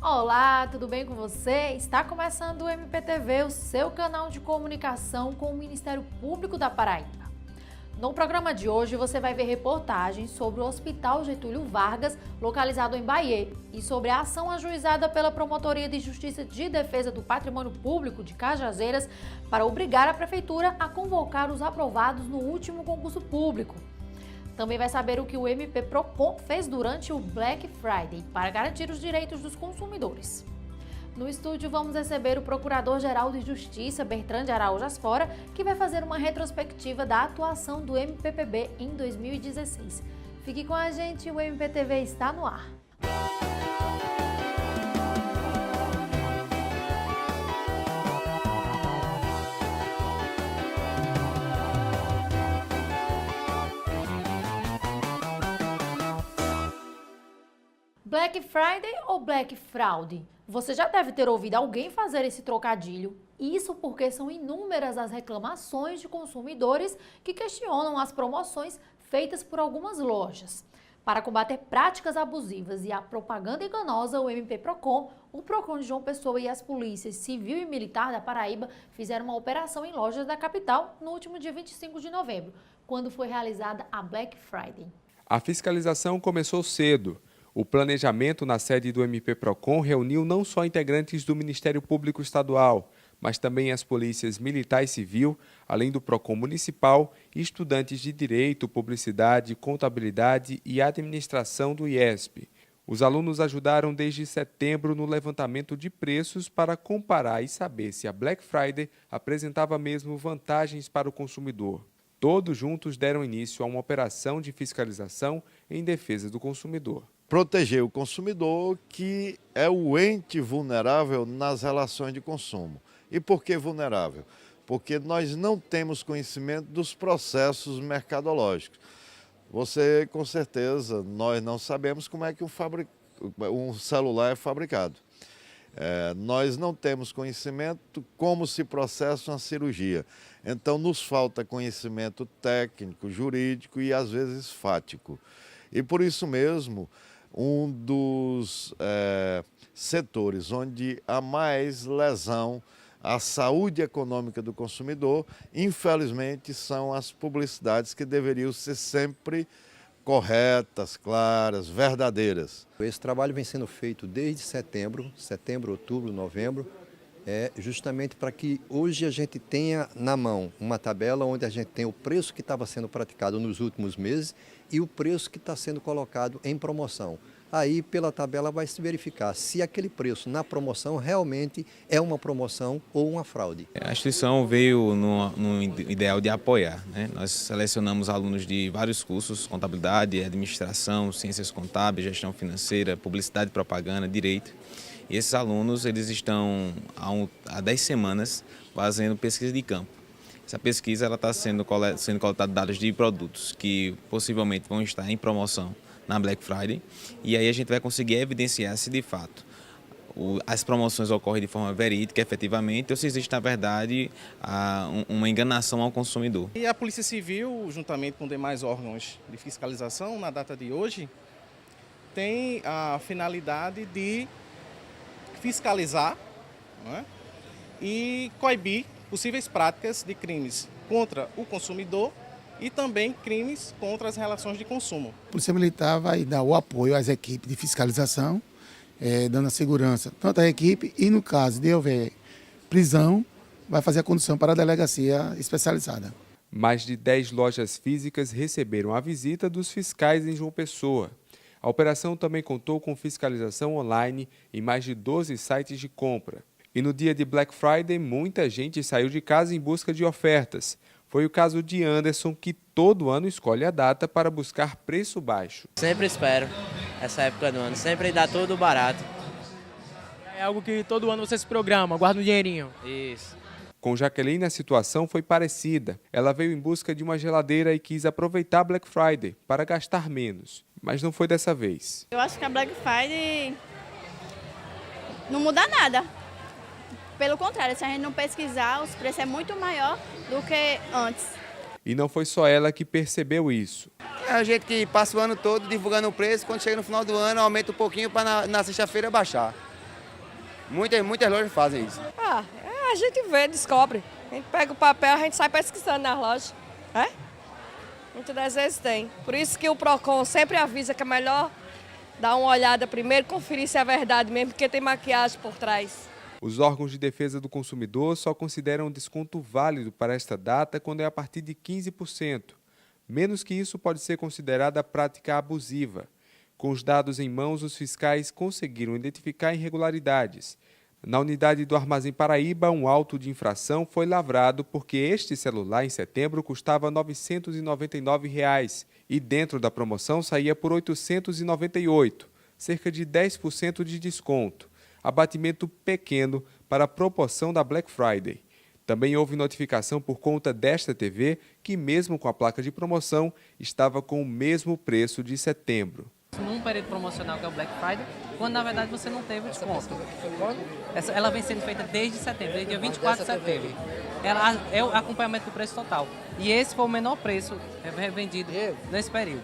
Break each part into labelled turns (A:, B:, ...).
A: Olá, tudo bem com você? Está começando o MPTV, o seu canal de comunicação com o Ministério Público da Paraíba. No programa de hoje você vai ver reportagens sobre o Hospital Getúlio Vargas, localizado em Bahia, e sobre a ação ajuizada pela Promotoria de Justiça de Defesa do Patrimônio Público de Cajazeiras para obrigar a Prefeitura a convocar os aprovados no último concurso público. Também vai saber o que o MP Procon fez durante o Black Friday para garantir os direitos dos consumidores. No estúdio vamos receber o Procurador-Geral de Justiça, Bertrand de Araújo Asfora, que vai fazer uma retrospectiva da atuação do MPPB em 2016. Fique com a gente, o MPTV está no ar. Black Friday ou Black Fraude? Você já deve ter ouvido alguém fazer esse trocadilho. Isso porque são inúmeras as reclamações de consumidores que questionam as promoções feitas por algumas lojas. Para combater práticas abusivas e a propaganda enganosa, o MP Procon, o Procon de João Pessoa e as polícias civil e militar da Paraíba fizeram uma operação em lojas da capital no último dia 25 de novembro, quando foi realizada a Black Friday.
B: A fiscalização começou cedo. O planejamento na sede do MP Procon reuniu não só integrantes do Ministério Público Estadual, mas também as polícias militar e civil, além do Procon Municipal e estudantes de Direito, Publicidade, Contabilidade e Administração do IESP. Os alunos ajudaram desde setembro no levantamento de preços para comparar e saber se a Black Friday apresentava mesmo vantagens para o consumidor. Todos juntos deram início a uma operação de fiscalização em defesa do consumidor.
C: Proteger o consumidor, que é o ente vulnerável nas relações de consumo. E por que vulnerável? Porque nós não temos conhecimento dos processos mercadológicos. Você, com certeza, nós não sabemos como é que um celular é fabricado. Nós não temos conhecimento como se processa uma cirurgia. Então, nos falta conhecimento técnico, jurídico e, às vezes, fático. E, por isso mesmo, um dos setores onde há mais lesão à saúde econômica do consumidor, infelizmente, são as publicidades que deveriam ser sempre corretas, claras, verdadeiras.
D: Esse trabalho vem sendo feito desde setembro, outubro, novembro, justamente para que hoje a gente tenha na mão uma tabela onde a gente tem o preço que estava sendo praticado nos últimos meses e o preço que está sendo colocado em promoção. Aí, pela tabela, vai se verificar se aquele preço na promoção realmente é uma promoção ou uma fraude.
E: A instituição veio no ideal de apoiar, né? Nós selecionamos alunos de vários cursos, contabilidade, administração, ciências contábeis, gestão financeira, publicidade, propaganda, direito. E esses alunos eles estão há 10 semanas fazendo pesquisa de campo. Essa pesquisa está sendo coletado dados de produtos que possivelmente vão estar em promoção na Black Friday, e aí a gente vai conseguir evidenciar se de fato as promoções ocorrem de forma verídica, efetivamente, ou se existe, na verdade, uma enganação ao consumidor.
F: E a Polícia Civil, juntamente com demais órgãos de fiscalização, na data de hoje, tem a finalidade de fiscalizar, né, e coibir possíveis práticas de crimes contra o consumidor e também crimes contra as relações de consumo.
G: A Polícia Militar vai dar o apoio às equipes de fiscalização, dando a segurança tanto à equipe e, no caso de houver prisão, vai fazer a condução para a delegacia especializada.
B: Mais de 10 lojas físicas receberam a visita dos fiscais em João Pessoa. A operação também contou com fiscalização online em mais de 12 sites de compra. E no dia de Black Friday, muita gente saiu de casa em busca de ofertas. Foi o caso de Anderson, que todo ano escolhe a data para buscar preço baixo.
H: Sempre espero essa época do ano, sempre dá tudo barato.
I: É algo que todo ano você se programa, guarda um dinheirinho.
H: Isso.
B: Com Jaqueline, a situação foi parecida. Ela veio em busca de uma geladeira e quis aproveitar Black Friday para gastar menos. Mas não foi dessa vez.
J: Eu acho que a Black Friday não muda nada. Pelo contrário, se a gente não pesquisar, os preços é muito maior do que antes.
B: E não foi só ela que percebeu isso.
K: É a gente que passa o ano todo divulgando o preço, quando chega no final do ano aumenta um pouquinho para na sexta-feira baixar. Muitas lojas fazem isso.
L: A gente vê, descobre. A gente pega o papel, a gente sai pesquisando nas lojas. Muitas das vezes tem. Por isso que o PROCON sempre avisa que é melhor dar uma olhada primeiro, conferir se é verdade mesmo, porque tem maquiagem por trás.
B: Os órgãos de defesa do consumidor só consideram um desconto válido para esta data quando é a partir de 15%. Menos que isso pode ser considerada prática abusiva. Com os dados em mãos, os fiscais conseguiram identificar irregularidades. Na unidade do Armazém Paraíba, um auto de infração foi lavrado porque este celular, em setembro, custava R$ 999 e dentro da promoção saía por R$ 898, cerca de 10% de desconto. Abatimento pequeno para a proporção da Black Friday. Também houve notificação por conta desta TV, que mesmo com a placa de promoção, estava com o mesmo preço de setembro.
M: Num período promocional que é o Black Friday, quando na verdade você não teve o desconto. Ela vem sendo feita desde setembro, desde dia 24 de setembro. Ela é o acompanhamento do preço total. E esse foi o menor preço vendido nesse período.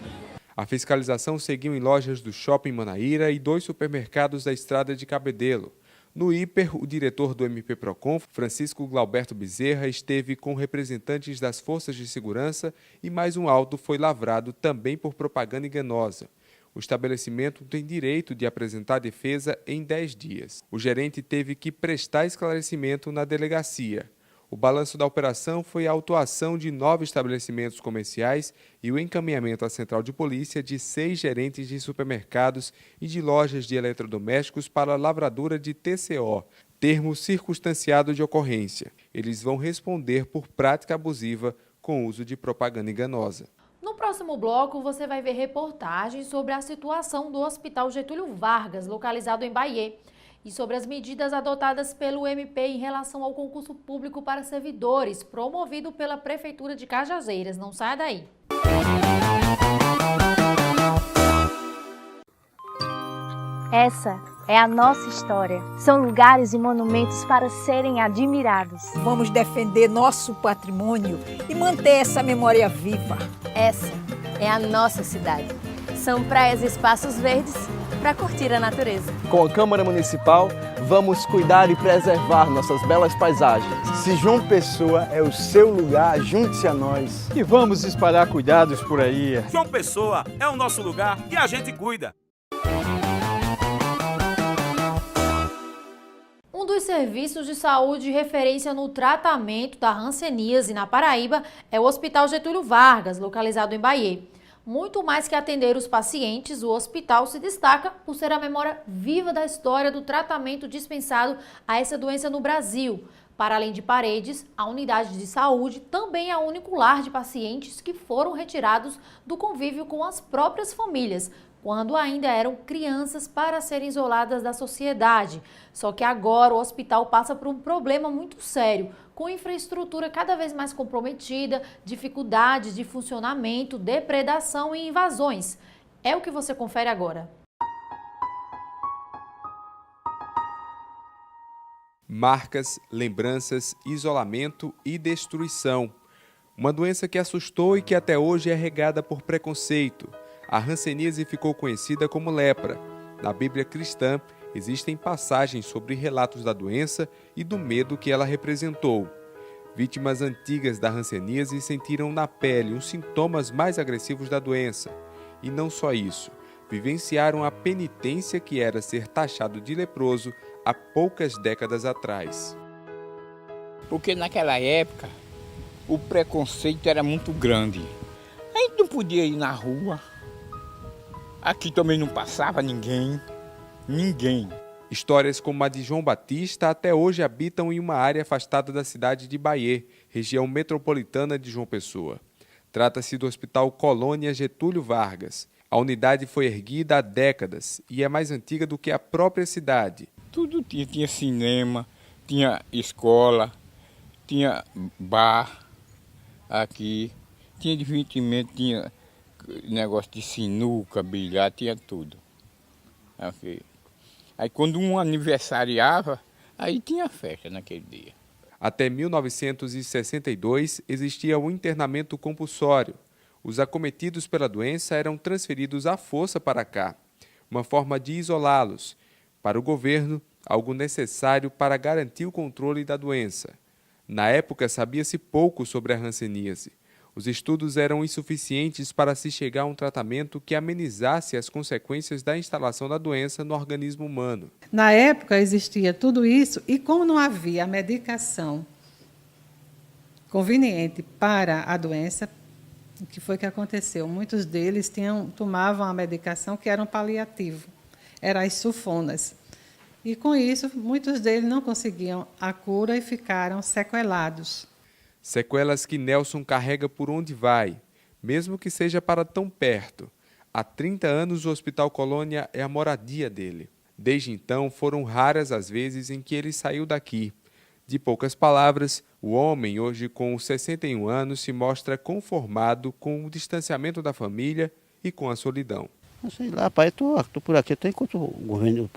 B: A fiscalização seguiu em lojas do Shopping Manaíra e 2 supermercados da Estrada de Cabedelo. No Hiper, o diretor do MP-PROCON, Francisco Glauberto Bezerra, esteve com representantes das forças de segurança e mais um auto foi lavrado também por propaganda enganosa. O estabelecimento tem direito de apresentar defesa em 10 dias. O gerente teve que prestar esclarecimento na delegacia. O balanço da operação foi a autuação de 9 estabelecimentos comerciais e o encaminhamento à central de polícia de 6 gerentes de supermercados e de lojas de eletrodomésticos para a lavradura de TCO, termo circunstanciado de ocorrência. Eles vão responder por prática abusiva com uso de propaganda enganosa.
A: No próximo bloco, você vai ver reportagens sobre a situação do Hospital Getúlio Vargas, localizado em Bahia, e sobre as medidas adotadas pelo MP em relação ao concurso público para servidores, promovido pela Prefeitura de Cajazeiras. Não saia daí!
N: Essa é a nossa história. São lugares e monumentos para serem admirados.
O: Vamos defender nosso patrimônio e manter essa memória viva.
P: Essa é a nossa cidade. São praias e espaços verdes para curtir a natureza.
Q: Com a Câmara Municipal, vamos cuidar e preservar nossas belas paisagens.
R: Se João Pessoa é o seu lugar, junte-se a nós.
S: E vamos espalhar cuidados por aí.
T: João Pessoa é o nosso lugar e a gente cuida.
A: Um dos serviços de saúde de referência no tratamento da hanseníase na Paraíba é o Hospital Getúlio Vargas, localizado em Bahia. Muito mais que atender os pacientes, o hospital se destaca por ser a memória viva da história do tratamento dispensado a essa doença no Brasil. Para além de paredes, a unidade de saúde também é o único lar de pacientes que foram retirados do convívio com as próprias famílias, quando ainda eram crianças para serem isoladas da sociedade. Só que agora o hospital passa por um problema muito sério, com infraestrutura cada vez mais comprometida, dificuldades de funcionamento, depredação e invasões. É o que você confere agora.
B: Marcas, lembranças, isolamento e destruição. Uma doença que assustou e que até hoje é regada por preconceito. A hanseníase ficou conhecida como lepra. Na Bíblia cristã, existem passagens sobre relatos da doença e do medo que ela representou. Vítimas antigas da hanseníase sentiram na pele os sintomas mais agressivos da doença. E não só isso, vivenciaram a penitência que era ser taxado de leproso há poucas décadas atrás.
U: Porque naquela época, o preconceito era muito grande. A gente não podia ir na rua. Aqui também não passava ninguém.
B: Histórias como a de João Batista até hoje habitam em uma área afastada da cidade de Bahia, região metropolitana de João Pessoa. Trata-se do Hospital Colônia Getúlio Vargas. A unidade foi erguida há décadas e é mais antiga do que a própria cidade.
U: Tudo tinha cinema, tinha escola, tinha bar aqui, tinha divertimento, tinha negócio de sinuca, bilhar, tinha tudo. Okay. Aí quando um aniversariava, aí tinha festa naquele dia.
B: Até 1962 existia o internamento compulsório. Os acometidos pela doença eram transferidos à força para cá, uma forma de isolá-los. Para o governo, algo necessário para garantir o controle da doença. Na época, sabia-se pouco sobre a hanseníase. Os estudos eram insuficientes para se chegar a um tratamento que amenizasse as consequências da instalação da doença no organismo humano.
K: Na época existia tudo isso e como não havia medicação conveniente para a doença, o que foi que aconteceu? Muitos deles tomavam a medicação que era um paliativo, eram as sulfonas. E com isso, muitos deles não conseguiam a cura e ficaram sequelados.
B: Sequelas que Nelson carrega por onde vai, mesmo que seja para tão perto. Há 30 anos o Hospital Colônia é a moradia dele. Desde então, foram raras as vezes em que ele saiu daqui. De poucas palavras, o homem, hoje com 61 anos, se mostra conformado com o distanciamento da família e com a solidão.
V: Não sei lá, pai, eu tô por aqui até enquanto o governo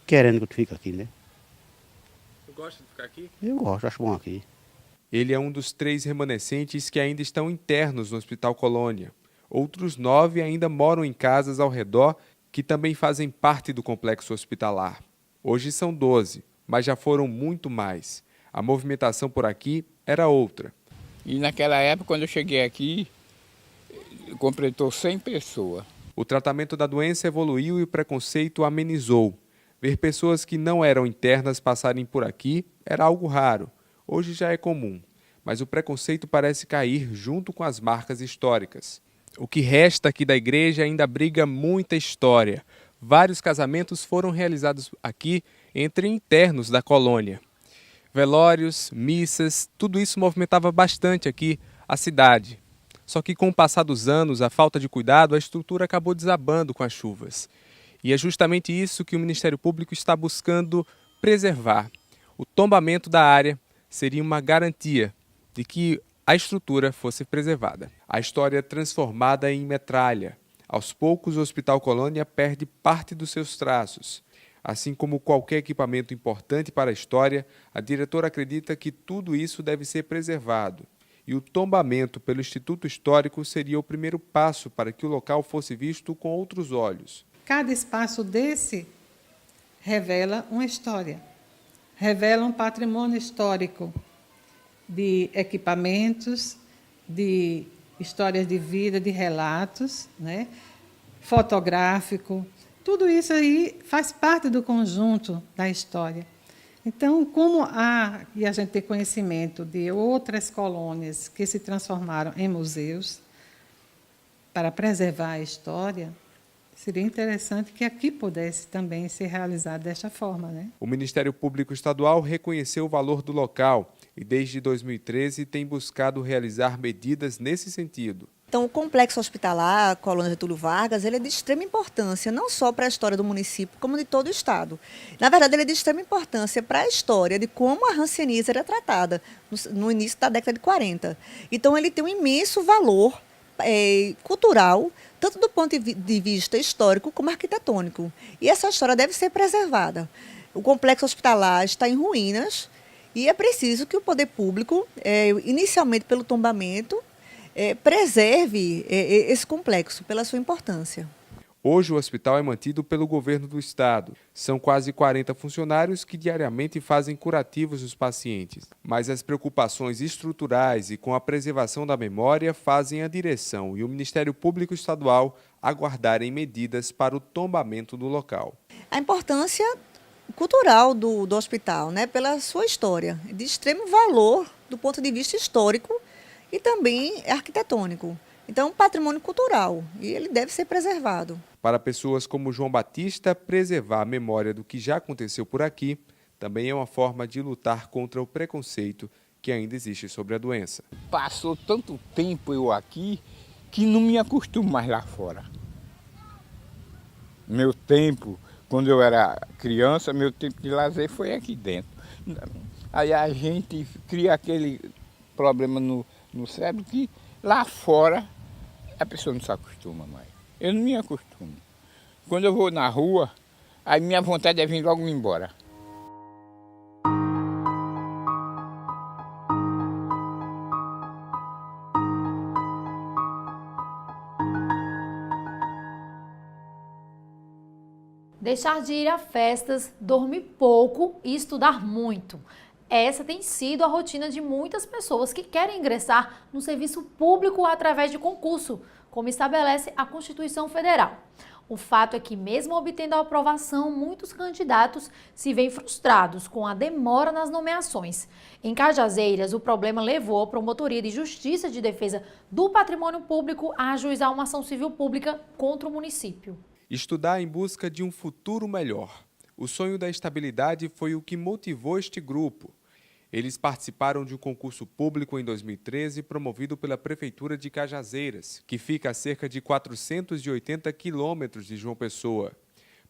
V: querendo que tu fique aqui, né?
B: Tu gosta de ficar aqui?
V: Eu gosto, acho bom aqui.
B: Ele é um dos 3 remanescentes que ainda estão internos no Hospital Colônia. Outros 9 ainda moram em casas ao redor que também fazem parte do complexo hospitalar. Hoje são 12, mas já foram muito mais. A movimentação por aqui era outra.
U: E naquela época, quando eu cheguei aqui, completou 100 pessoas.
B: O tratamento da doença evoluiu e o preconceito amenizou. Ver pessoas que não eram internas passarem por aqui era algo raro. Hoje já é comum, mas o preconceito parece cair junto com as marcas históricas. O que resta aqui da igreja ainda abriga muita história. Vários casamentos foram realizados aqui entre internos da colônia. Velórios, missas, tudo isso movimentava bastante aqui a cidade. Só que com o passar dos anos, a falta de cuidado, a estrutura acabou desabando com as chuvas. E é justamente isso que o Ministério Público está buscando preservar. O tombamento da área seria uma garantia de que a estrutura fosse preservada. A história é transformada em metralha. Aos poucos, o Hospital Colônia perde parte dos seus traços. Assim como qualquer equipamento importante para a história, a diretora acredita que tudo isso deve ser preservado. E o tombamento pelo Instituto Histórico seria o primeiro passo para que o local fosse visto com outros olhos.
K: Cada espaço desse revela uma história. Revela um patrimônio histórico de equipamentos, de histórias de vida, de relatos, né? Fotográfico. Tudo isso aí faz parte do conjunto da história. Então, e a gente tem conhecimento de outras colônias que se transformaram em museus para preservar a história, seria interessante que aqui pudesse também ser realizado desta forma, né?
B: O Ministério Público Estadual reconheceu o valor do local e, desde 2013, tem buscado realizar medidas nesse sentido.
W: Então, o complexo hospitalar, a Colônia Getúlio Vargas, ele é de extrema importância, não só para a história do município, como de todo o Estado. Na verdade, ele é de extrema importância para a história de como a hanseníase era tratada no início da década de 40. Então, ele tem um imenso valor cultural, tanto do ponto de vista histórico como arquitetônico. E essa história deve ser preservada. O complexo hospitalar está em ruínas e é preciso que o poder público, inicialmente pelo tombamento, preserve esse complexo pela sua importância.
B: Hoje o hospital é mantido pelo governo do estado. São quase 40 funcionários que diariamente fazem curativos dos pacientes. Mas as preocupações estruturais e com a preservação da memória fazem a direção e o Ministério Público Estadual aguardarem medidas para o tombamento do local.
W: A importância cultural do hospital, né, pela sua história, de extremo valor do ponto de vista histórico e também arquitetônico. Então, patrimônio cultural, e ele deve ser preservado.
B: Para pessoas como João Batista, preservar a memória do que já aconteceu por aqui também é uma forma de lutar contra o preconceito que ainda existe sobre a doença.
U: Passou tanto tempo eu aqui que não me acostumo mais lá fora. Meu tempo, quando eu era criança, meu tempo de lazer foi aqui dentro. Aí a gente cria aquele problema no cérebro que lá fora a pessoa não se acostuma mais. Eu não me acostumo. Quando eu vou na rua, a minha vontade é vir logo embora.
A: Deixar de ir a festas, dormir pouco e estudar muito. Essa tem sido a rotina de muitas pessoas que querem ingressar no serviço público através de concurso, como estabelece a Constituição Federal. O fato é que, mesmo obtendo a aprovação, muitos candidatos se veem frustrados com a demora nas nomeações. Em Cajazeiras, o problema levou a Promotoria de Justiça de Defesa do Patrimônio Público a ajuizar uma ação civil pública contra o município.
B: Estudar em busca de um futuro melhor. O sonho da estabilidade foi o que motivou este grupo. Eles participaram de um concurso público em 2013 promovido pela Prefeitura de Cajazeiras, que fica a cerca de 480 quilômetros de João Pessoa.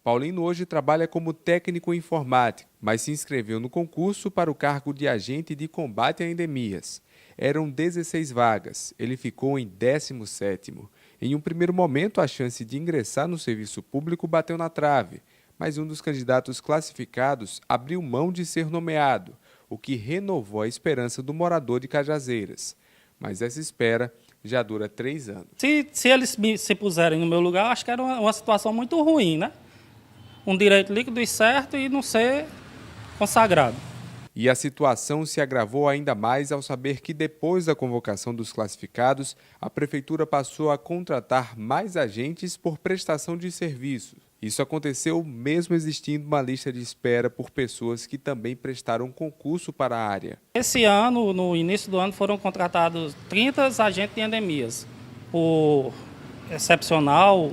B: Paulino hoje trabalha como técnico em informática, mas se inscreveu no concurso para o cargo de agente de combate a endemias. Eram 16 vagas, ele ficou em 17º. Em um primeiro momento, a chance de ingressar no serviço público bateu na trave, mas um dos candidatos classificados abriu mão de ser nomeado, o que renovou a esperança do morador de Cajazeiras. Mas essa espera já dura 3 anos.
C: Se eles se puserem no meu lugar, acho que era uma situação muito ruim, né? Um direito líquido e certo e não ser consagrado.
B: E a situação se agravou ainda mais ao saber que, depois da convocação dos classificados, a Prefeitura passou a contratar mais agentes por prestação de serviços. Isso aconteceu mesmo existindo uma lista de espera por pessoas que também prestaram concurso para a área.
C: Esse ano, no início do ano, foram contratados 30 agentes de endemias, por excepcional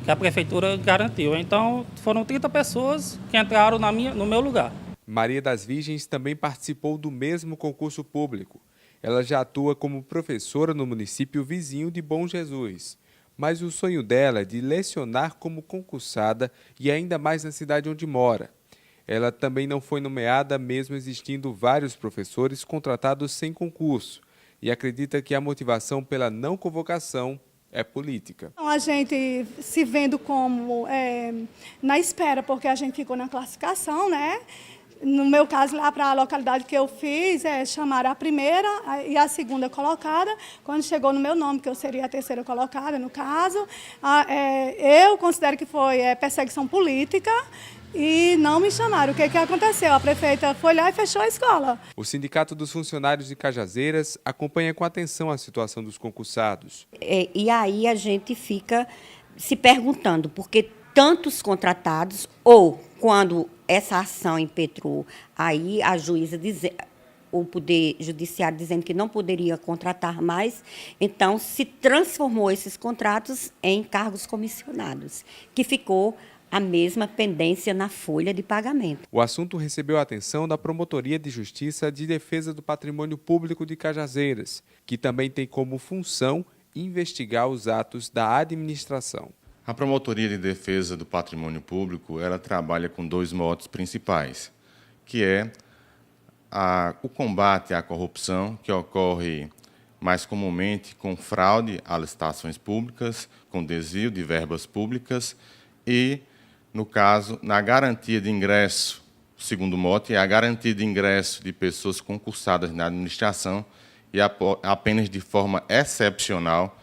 C: que a Prefeitura garantiu. Então, foram 30 pessoas que entraram no meu lugar.
B: Maria das Virgens também participou do mesmo concurso público. Ela já atua como professora no município vizinho de Bom Jesus. Mas o sonho dela é de lecionar como concursada e ainda mais na cidade onde mora. Ela também não foi nomeada, mesmo existindo vários professores contratados sem concurso, e acredita que a motivação pela não convocação é política.
D: A gente se vendo como na espera, porque a gente ficou na classificação, né? No meu caso, lá para a localidade que eu fiz, chamaram a primeira e a segunda colocada. Quando chegou no meu nome, que eu seria a terceira colocada, no caso, eu considero que foi perseguição política e não me chamaram. O que aconteceu? A prefeita foi lá e fechou a escola.
B: O Sindicato dos Funcionários de Cajazeiras acompanha com atenção a situação dos concursados.
E: E aí a gente fica se perguntando por que tantos contratados, ou quando essa ação impetrou, aí a juíza o Poder Judiciário dizendo que não poderia contratar mais, então se transformou esses contratos em cargos comissionados, que ficou a mesma pendência na folha de pagamento.
B: O assunto recebeu a atenção da Promotoria de Justiça de Defesa do Patrimônio Público de Cajazeiras, que também tem como função investigar os atos da administração.
X: A Promotoria de Defesa do Patrimônio Público, ela trabalha com 2 motos principais, que é o combate à corrupção, que ocorre mais comumente com fraude a licitações públicas, com desvio de verbas públicas e, no caso, na garantia de ingresso. O segundo mote é a garantia de ingresso de pessoas concursadas na administração e apenas de forma excepcional,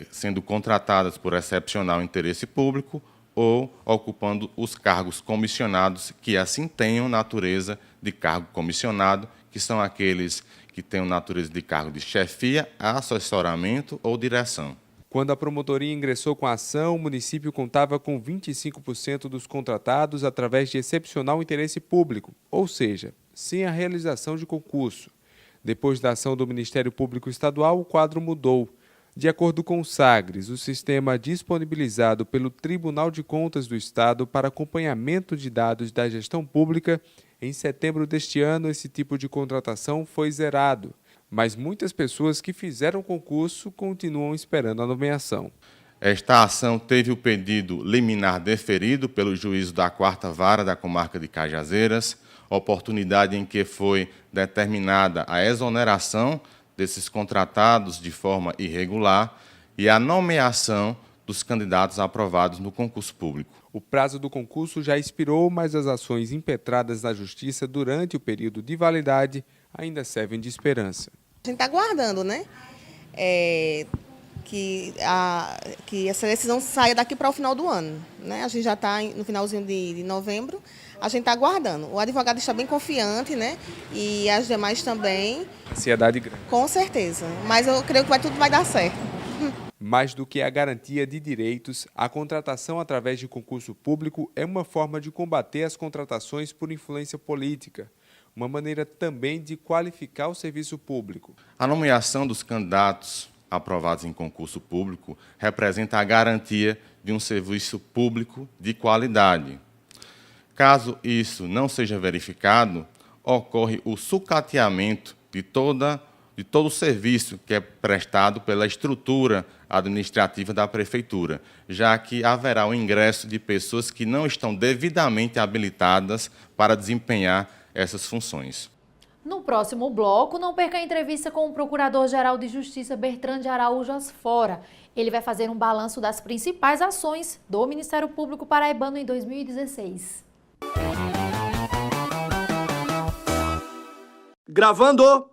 X: sendo contratadas por excepcional interesse público ou ocupando os cargos comissionados que assim tenham natureza de cargo comissionado, que são aqueles que tenham natureza de cargo de chefia, assessoramento ou direção.
B: Quando a promotoria ingressou com a ação, o município contava com 25% dos contratados através de excepcional interesse público, ou seja, sem a realização de concurso. Depois da ação do Ministério Público Estadual, o quadro mudou. De acordo com o Sagres, o sistema disponibilizado pelo Tribunal de Contas do Estado para acompanhamento de dados da gestão pública, em setembro deste ano, esse tipo de contratação foi zerado. Mas muitas pessoas que fizeram concurso continuam esperando a nomeação.
X: Esta ação teve o pedido liminar deferido pelo juízo da 4ª Vara da Comarca de Cajazeiras, oportunidade em que foi determinada a exoneração desses contratados de forma irregular e a nomeação dos candidatos aprovados no concurso público.
B: O prazo do concurso já expirou, mas as ações impetradas na Justiça durante o período de validade ainda servem de esperança.
Y: A gente está aguardando, né?
F: que essa decisão saia daqui para o final do ano, né? A gente já está no finalzinho de novembro, a gente está aguardando. O advogado está bem confiante, né? E as demais também.
B: Ansiedade grande.
F: Com certeza, mas eu creio que tudo vai dar certo.
B: Mais do que a garantia de direitos, a contratação através de concurso público é uma forma de combater as contratações por influência política, uma maneira também de qualificar o serviço público.
X: A nomeação dos candidatos aprovados em concurso público representa a garantia de um serviço público de qualidade. Caso isso não seja verificado, ocorre o sucateamento de todo o serviço que é prestado pela estrutura administrativa da Prefeitura, já que haverá o ingresso de pessoas que não estão devidamente habilitadas para desempenhar essas funções.
A: No próximo bloco, não perca a entrevista com o Procurador-Geral de Justiça, Bertrand de Araújo Asfora. Ele vai fazer um balanço das principais ações do Ministério Público Paraibano em 2016.
Q: Gravando!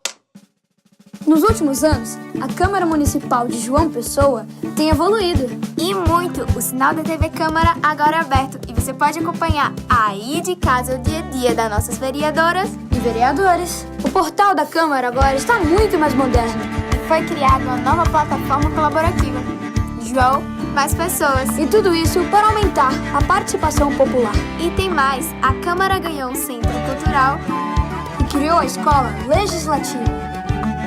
G: Nos últimos anos, a Câmara Municipal de João Pessoa tem evoluído.
H: E muito! O sinal da TV Câmara agora é aberto e você pode acompanhar aí de casa o dia a dia das nossas vereadoras
G: e vereadores. O portal da Câmara agora está muito mais moderno.
H: Foi criada uma nova plataforma colaborativa. João, mais pessoas.
G: E tudo isso para aumentar a participação popular.
H: E tem mais, a Câmara ganhou um centro cultural
G: e criou a Escola Legislativa.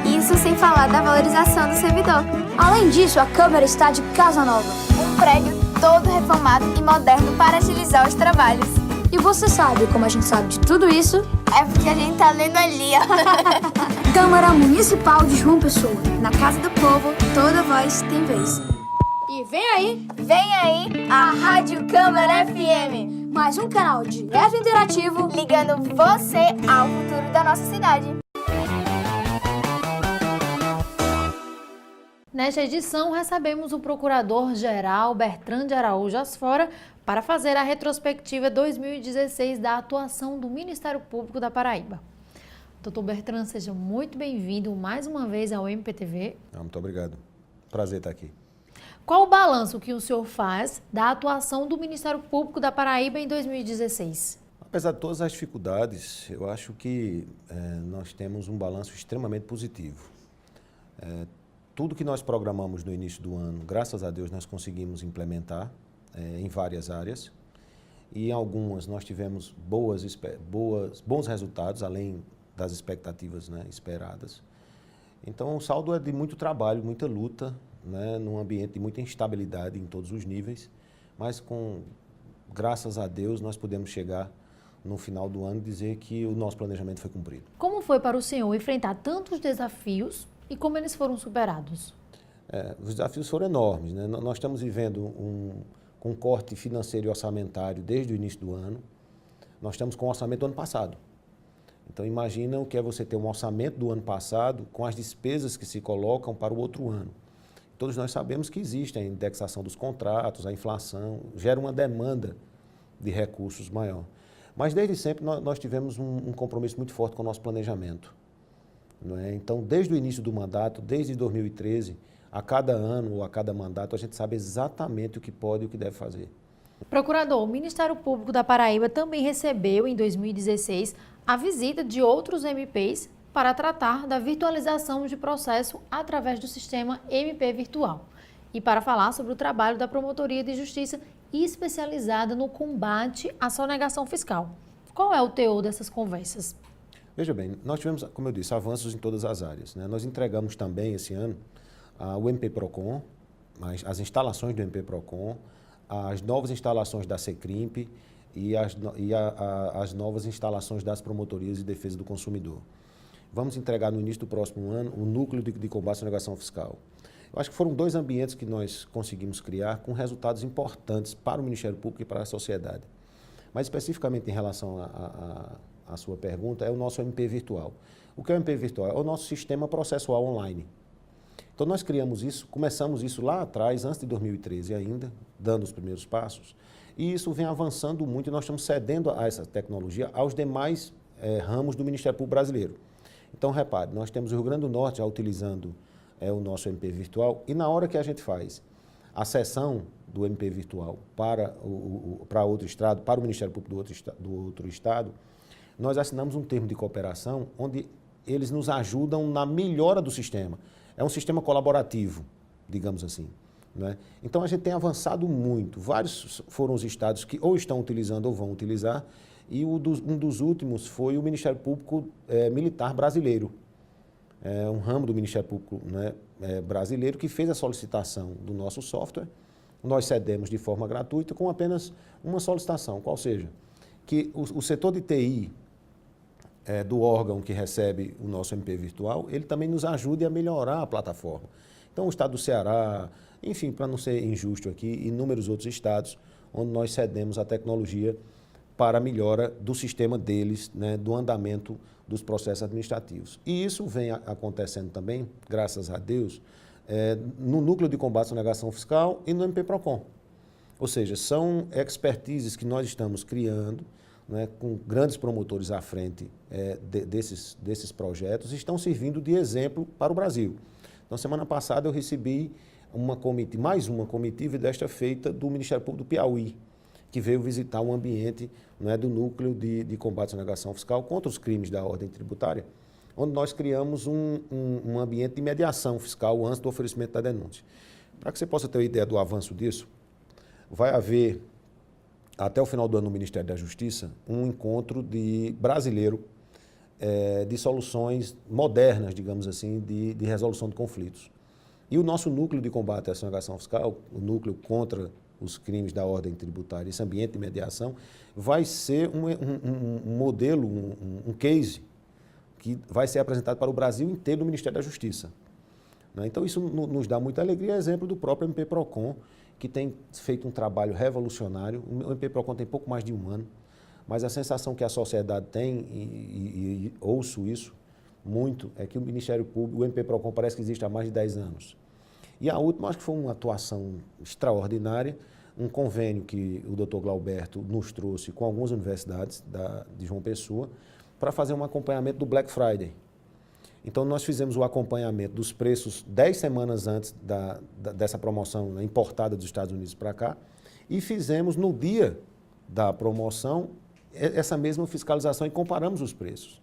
H: Isso sem falar da valorização do servidor.
G: Além disso, a Câmara está de casa nova.
H: Um prédio todo reformado e moderno para agilizar os trabalhos.
G: E você sabe como a gente sabe de tudo isso?
H: É porque a gente tá lendo ali, ó.
G: Câmara Municipal de João Pessoa.
H: Na casa do povo, toda voz tem vez.
G: E vem
H: aí a Rádio Câmara FM.
G: Mais um canal direto interativo,
H: ligando você ao futuro da nossa cidade.
A: Nesta edição, recebemos o Procurador-Geral Bertrand de Araújo Asfora para fazer a retrospectiva 2016 da atuação do Ministério Público da Paraíba. Doutor Bertrand, seja muito bem-vindo mais uma vez ao MPTV.
I: Muito obrigado. Prazer estar aqui.
A: Qual o balanço que o senhor faz da atuação do Ministério Público da Paraíba em 2016?
I: Apesar de todas as dificuldades, eu acho que nós temos um balanço extremamente positivo. Tudo que nós programamos no início do ano, graças a Deus, nós conseguimos implementar em várias áreas. E em algumas nós tivemos bons resultados, além das expectativas, né, esperadas. Então, o saldo é de muito trabalho, muita luta, né, num ambiente de muita instabilidade em todos os níveis. Mas, graças a Deus, nós podemos chegar no final do ano e dizer que o nosso planejamento foi cumprido.
A: Como foi para o senhor enfrentar tantos desafios e como eles foram superados?
I: Os desafios foram enormes, né? Nós estamos vivendo um corte financeiro e orçamentário desde o início do ano. Nós estamos com o orçamento do ano passado. Então, imagina o que é você ter um orçamento do ano passado com as despesas que se colocam para o outro ano. Todos nós sabemos que existe a indexação dos contratos, a inflação, gera uma demanda de recursos maior. Mas, desde sempre, nós tivemos um compromisso muito forte com o nosso planejamento. Não é? Então, desde o início do mandato, desde 2013, a cada ano ou a cada mandato, a gente sabe exatamente o que pode e o que deve fazer.
A: Procurador, o Ministério Público da Paraíba também recebeu, em 2016, a visita de outros MPs para tratar da virtualização de processo através do sistema MP Virtual e para falar sobre o trabalho da Promotoria de Justiça especializada no combate à sonegação fiscal. Qual é o teor dessas conversas?
I: Veja bem, nós tivemos, como eu disse, avanços em todas as áreas, né? Nós entregamos também esse ano o MP Procon, as instalações do MP Procon, as novas instalações da Secrimp e as novas instalações das promotorias de defesa do consumidor. Vamos entregar no início do próximo ano o núcleo de combate à sonegação fiscal. Eu acho que foram 2 ambientes que nós conseguimos criar com resultados importantes para o Ministério Público e para a sociedade. Mas especificamente em relação à sua pergunta, é o nosso MP Virtual. O que é o MP Virtual? É o nosso sistema processual online. Então nós criamos isso, começamos isso lá atrás, antes de 2013 ainda, dando os primeiros passos, e isso vem avançando muito e nós estamos cedendo a essa tecnologia aos demais ramos do Ministério Público brasileiro. Então repare, nós temos o Rio Grande do Norte já utilizando é o nosso MP virtual, e na hora que a gente faz a cessão do MP virtual para outro estado, para o Ministério Público do outro estado, nós assinamos um termo de cooperação onde eles nos ajudam na melhora do sistema. É um sistema colaborativo, digamos assim, né? Então a gente tem avançado muito. Vários foram os estados que ou estão utilizando ou vão utilizar, e um dos últimos foi o Ministério Público Militar Brasileiro. É um ramo do Ministério Público, né, brasileiro, que fez a solicitação do nosso software. Nós cedemos de forma gratuita com apenas uma solicitação, qual seja, que o setor de TI do órgão que recebe o nosso MP virtual, ele também nos ajude a melhorar a plataforma. Então, o estado do Ceará, enfim, para não ser injusto aqui, inúmeros outros estados onde nós cedemos a tecnologia para a melhora do sistema deles, né, do andamento dos processos administrativos. E isso vem acontecendo também, graças a Deus, no Núcleo de Combate à Sonegação Fiscal e no MP PROCON. Ou seja, são expertises que nós estamos criando, né, com grandes promotores à frente desses projetos, e estão servindo de exemplo para o Brasil. Então, semana passada eu recebi mais uma comitiva, desta feita do Ministério Público do Piauí, que veio visitar um ambiente, né, do Núcleo de Combate à Sonegação Fiscal contra os crimes da ordem tributária, onde nós criamos um ambiente de mediação fiscal antes do oferecimento da denúncia. Para que você possa ter uma ideia do avanço disso, vai haver, até o final do ano no Ministério da Justiça, um encontro brasileiro de soluções modernas, digamos assim, de resolução de conflitos. E o nosso núcleo de combate à sonegação fiscal, o núcleo contra os crimes da ordem tributária, esse ambiente de mediação, vai ser um modelo, um case, que vai ser apresentado para o Brasil inteiro no Ministério da Justiça. Então, isso nos dá muita alegria, exemplo do próprio MP PROCON, que tem feito um trabalho revolucionário. O MP PROCON tem pouco mais de um ano, mas a sensação que a sociedade tem, e ouço isso muito, é que o Ministério Público, o MP PROCON parece que existe há mais de 10 anos. E a última, acho que foi uma atuação extraordinária, um convênio que o Dr. Glauberto nos trouxe com algumas universidades de João Pessoa, para fazer um acompanhamento do Black Friday. Então, nós fizemos o acompanhamento dos preços 10 semanas antes dessa promoção, né, importada dos Estados Unidos para cá, e fizemos no dia da promoção essa mesma fiscalização e comparamos os preços.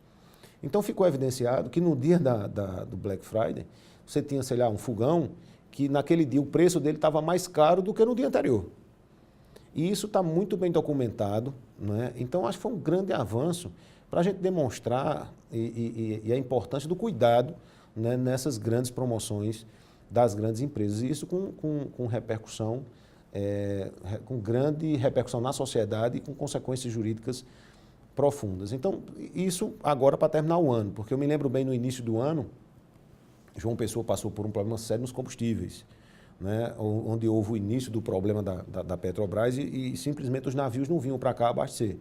I: Então, ficou evidenciado que no dia do Black Friday, você tinha, sei lá, um fogão que naquele dia o preço dele estava mais caro do que no dia anterior. E isso está muito bem documentado, né? Então, acho que foi um grande avanço para a gente demonstrar a importância do cuidado, né, nessas grandes promoções das grandes empresas. E isso com repercussão, com grande repercussão na sociedade e com consequências jurídicas profundas. Então, isso agora para terminar o ano, porque eu me lembro bem no início do ano, João Pessoa passou por um problema sério nos combustíveis, né, onde houve o início do problema da Petrobras e simplesmente os navios não vinham para cá abastecer.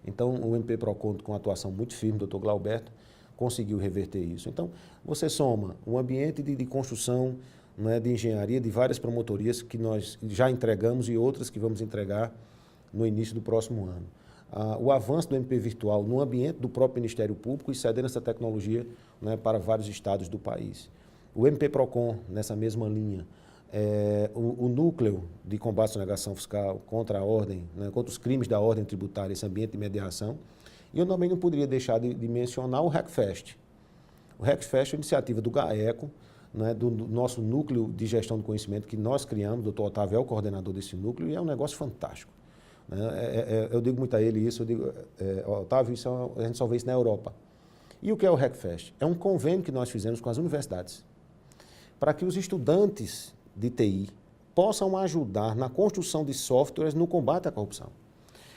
I: Então, o MP PROCON, com atuação muito firme do Dr. Glauberto, conseguiu reverter isso. Então, você soma um ambiente de construção, né, de engenharia, de várias promotorias que nós já entregamos e outras que vamos entregar no início do próximo ano. O avanço do MP virtual no ambiente do próprio Ministério Público e cedendo essa tecnologia, né, para vários estados do país. O MP PROCON, nessa mesma linha, o núcleo de combate à sonegação fiscal contra a ordem, né, contra os crimes da ordem tributária, esse ambiente de mediação. E eu também não poderia deixar de mencionar o RECFEST. O RECFEST é uma iniciativa do GAECO, né, do nosso núcleo de gestão do conhecimento que nós criamos, o Dr. Otávio é o coordenador desse núcleo, e é um negócio fantástico. Eu digo muito a ele isso, eu digo, Otávio, a gente só vê isso na Europa. E o que é o RECFEST? É um convênio que nós fizemos com as universidades, para que os estudantes de TI possam ajudar na construção de softwares no combate à corrupção.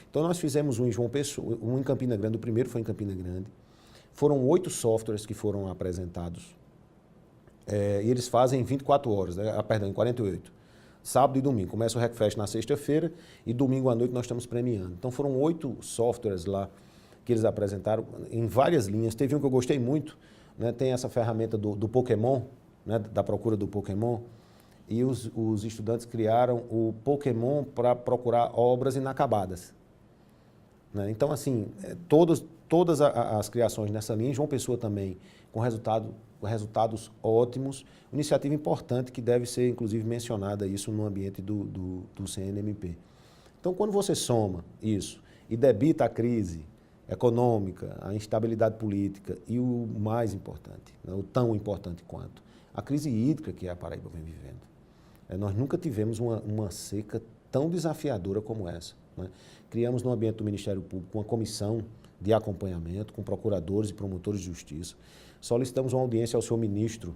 I: Então, nós fizemos um em João Pessoa, um em Campina Grande, o primeiro foi em Campina Grande. Foram 8 softwares que foram apresentados, e eles fazem em 24 horas, em 48. Sábado e domingo. Começa o RECFEST na sexta-feira e domingo à noite nós estamos premiando. Então, foram 8 softwares lá que eles apresentaram em várias linhas. Teve um que eu gostei muito, né? Tem essa ferramenta do Pokémon, né? Da procura do Pokémon, e os estudantes criaram o Pokémon para procurar obras inacabadas. né? Então, assim, todas as criações nessa linha, João Pessoa também, com resultados ótimos, iniciativa importante que deve ser, inclusive, mencionada isso no ambiente do CNMP. Então, quando você soma isso e debita a crise econômica, a instabilidade política e o mais importante, né, o tão importante quanto, a crise hídrica que a Paraíba vem vivendo. Nós nunca tivemos uma seca tão desafiadora como essa, né? Criamos no ambiente do Ministério Público uma comissão de acompanhamento com procuradores e promotores de justiça. Solicitamos uma audiência ao senhor ministro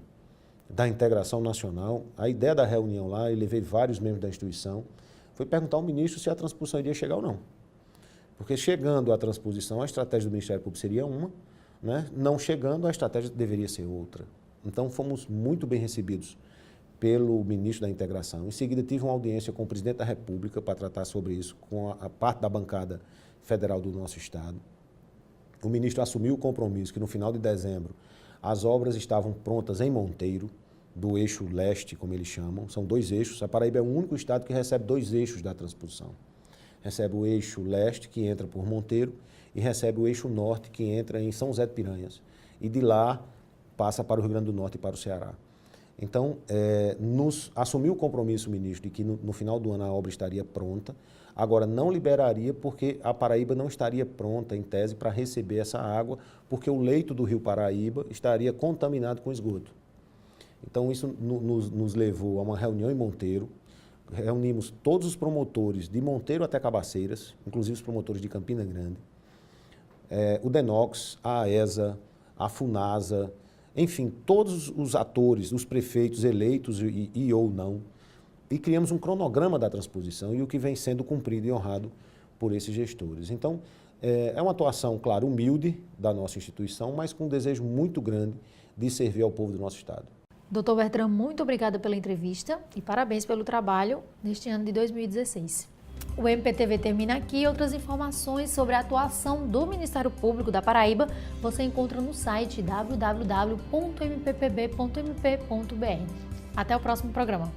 I: da Integração Nacional. A ideia da reunião lá, eu levei vários membros da instituição, foi perguntar ao ministro se a transposição iria chegar ou não. Porque chegando à transposição, a estratégia do Ministério Público seria uma, né? Não chegando, a estratégia deveria ser outra. Então, fomos muito bem recebidos pelo ministro da Integração. Em seguida, tive uma audiência com o presidente da República para tratar sobre isso, com a parte da bancada federal do nosso estado. O ministro assumiu o compromisso que, no final de dezembro, as obras estavam prontas em Monteiro, do eixo leste, como eles chamam. São 2 eixos. A Paraíba é o único estado que recebe 2 eixos da transposição. Recebe o eixo leste, que entra por Monteiro, e recebe o eixo norte, que entra em São José de Piranhas. E de lá passa para o Rio Grande do Norte e para o Ceará. Então, assumiu o compromisso, ministro, de que no final do ano a obra estaria pronta. Agora, não liberaria porque a Paraíba não estaria pronta, em tese, para receber essa água, porque o leito do rio Paraíba estaria contaminado com esgoto. Então, isso nos levou a uma reunião em Monteiro. Reunimos todos os promotores de Monteiro até Cabaceiras, inclusive os promotores de Campina Grande, o DENOX, a AESA, a FUNASA, enfim, todos os atores, os prefeitos eleitos e ou não, e criamos um cronograma da transposição e o que vem sendo cumprido e honrado por esses gestores. Então, é uma atuação, claro, humilde da nossa instituição, mas com um desejo muito grande de servir ao povo do nosso estado.
A: Doutor Bertrand, muito obrigada pela entrevista e parabéns pelo trabalho neste ano de 2016. O MPTV termina aqui. Outras informações sobre a atuação do Ministério Público da Paraíba você encontra no site www.mppb.mp.br. Até o próximo programa.